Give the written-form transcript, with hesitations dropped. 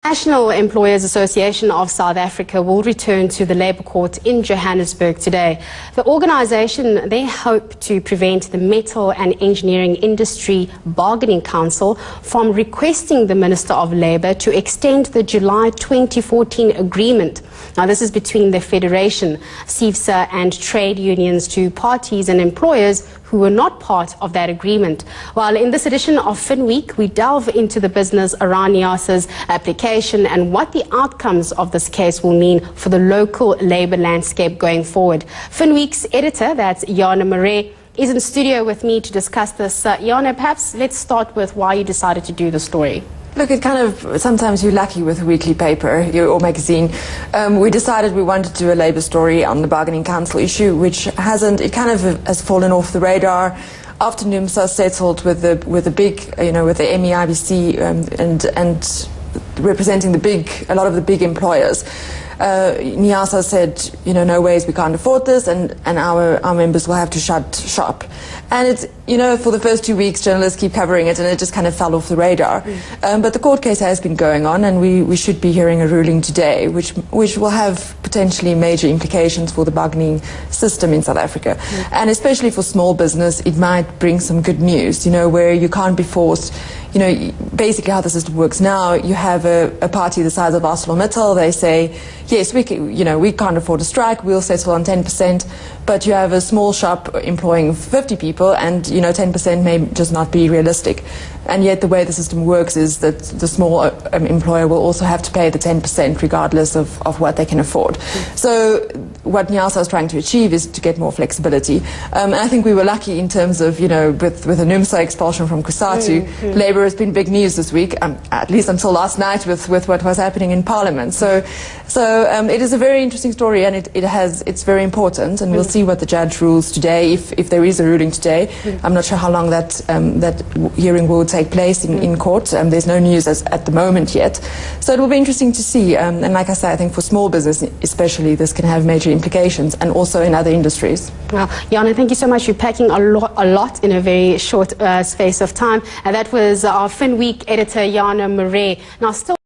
National Employers Association of South Africa will return to the Labour Court in Johannesburg today. The organisation, they hope to prevent the Metal and Engineering Industry Bargaining Council from requesting the Minister of Labour to extend the July 2014 agreement. Now, this is between the Federation, CNBC and trade unions to parties and employers who were not part of that agreement. While in this edition of Finweek, we delve into the business around NEASA's application and what the outcomes of this case will mean for the local labour landscape going forward. Finweek's editor, that's Jana Marais, is in studio with me to discuss this. Jana, perhaps let's start with why you decided to do the story. Look, it kind of, sometimes you're lucky with a weekly paper or magazine. We decided we wanted to do a labour story on the bargaining council issue, which it kind of has fallen off the radar after NEASA settled with the big, with the MEIBC and representing a lot of the big employers. NEASA said, no ways, we can't afford this, and our members will have to shut shop. And it's, for the first 2 weeks, journalists keep covering it, and it just kind of fell off the radar. But the court case has been going on, and we should be hearing a ruling today, which will have potentially major implications for the bargaining system in South Africa. And especially for small business, it might bring some good news, where you can't be forced. Basically how the system works now, you have a party the size of ArcelorMittal. They say, yes, we can't afford a strike, we'll settle on 10%, but you have a small shop employing 50 people, and 10% may just not be realistic. And yet the way the system works is that the small employer will also have to pay the 10% regardless of what they can afford. So what NEASA is trying to achieve is to get more flexibility. And I think we were lucky in terms of, with the NEASA expulsion from COSATU, Labour has been big news this week, at least until last night with what was happening in Parliament. So it is a very interesting story, and it's very important, and we'll see what the judge rules today, if there is a ruling today. I'm not sure how long that hearing will take place in court. There's no news at the moment yet. So it will be interesting to see. And like I said, I think for small business especially, this can have major implications, and also in other industries. Well, Jana, thank you so much. You're packing a lot in a very short space of time. And that was our Finweek editor, Jana Marais. Now, still